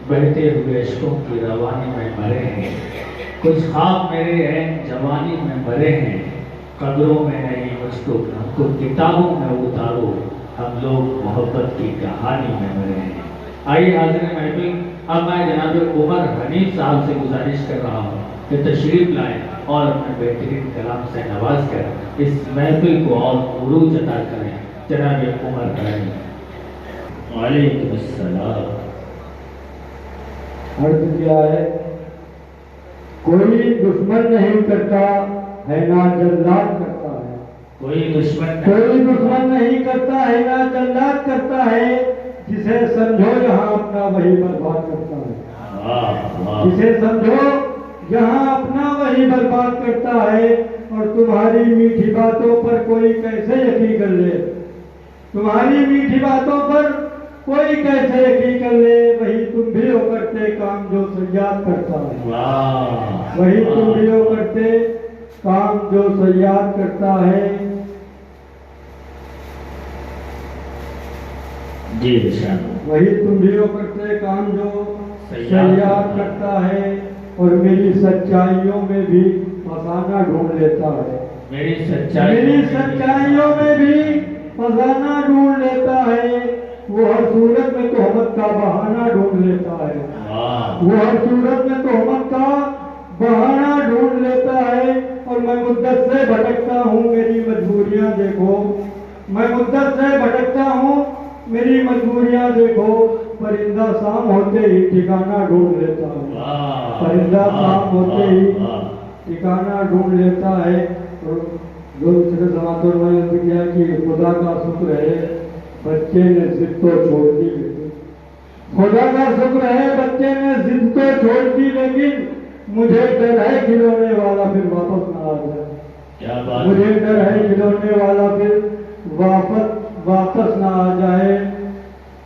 بہتے ہوئے عشقوں کی روانی میں مرے ہیں، کچھ خواب میرے عین جوانی میں مرے ہیں، قبروں میں نہیں مجھ کو ہم کو کتابوں میں اتارو، ہم لوگ محبت کی کہانی میں مرے ہیں۔ آئیے حاضر محفل، اب میں جناب عمر حنیف صاحب سے گزارش کر رہا ہوں کہ تشریف لائیں اور اپنے بہترین کلام سے نواز کر اس محفل کو اور عروج عطا کریں۔ جناب عمر حنیف۔ وعلیکم السلام۔ عرض کیا ہے، کوئی دشمن نہیں کرتا ہے نہ جلاد کرتا ہے، کوئی دشمن نہیں کرتا ہے نہ جلاد کرتا ہے، جسے سمجھو یہاں اپنا وہی برباد کرتا ہے، جسے سمجھو یہاں اپنا وہی برباد کرتا ہے۔ اور تمہاری میٹھی باتوں پر کوئی کیسے یقین کر لے، تمہاری میٹھی باتوں پر کوئی کیسے یقین کر لے، وہی تم بھی ہو کرتے کام جو صیاد کرتا ہے، وہی تم بھی ہو کرتے کام جو صیاد کرتا ہے۔ جی بشان، وہی تم بھی ہو کرتے کام جو صیاد کرتا ہے، اور میری سچائیوں میں بھی فسانہ ڈھونڈ لیتا ہے، میری سچائیوں میں بھی فسانہ ڈھونڈ لیتا ہے، وہ ہر صورت میں تہمت کا بہانہ ڈھونڈ لیتا ہے، وہ ہر صورت میں تہمت کا بہانہ ڈھونڈ لیتا ہے۔ اور میں مدت سے بھٹکتا ہوں، میری مجبوریاں دیکھو، میں مدت سے بھٹکتا ہوں، میری مجبوریاں دیکھو، پرندہ شام ہوتے ہی ٹھکانہ ڈھونڈ لیتا ہے، پرندہ شام ہوتے ہی ٹھکانہ ڈھونڈ لیتا ہے۔ اور جو دوسرے سماعتوں میں نے کیا کہ خدا کا شکر ہے بچے نے ضد تو چھوڑ دی، خدا کا شکر ہے بچے نے ضد تو چھوڑ دی، لیکن مجھے ڈر ہے کھلونے والا پھر واپس نہ آ جائے، مجھے ڈر ہے کھلونے والا پھر واپس نہ آ جائے۔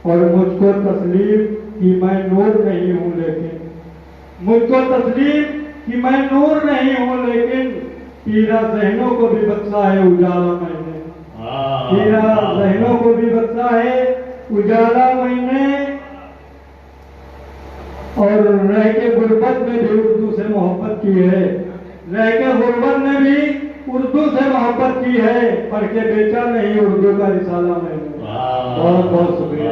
اور مجھ کو تسلیم کہ میں نور نہیں ہوں، لیکن مجھ کو تسلیم کہ میں نور نہیں ہوں، لیکن تیرا ذہنوں کو بھی بخشا ہے اجالا میں نے، تیرا ذہنوں کو بھی بخشا ہے اجالا میں نے۔ اور رہ کے غربت میں بھی اردو سے محبت کی ہے، رہ کے غربت میں بھی اردو سے محبت کی ہے، پڑھ کے بیچا نہیں اردو کا رسالہ میں نے۔ بہت بہت شکریہ۔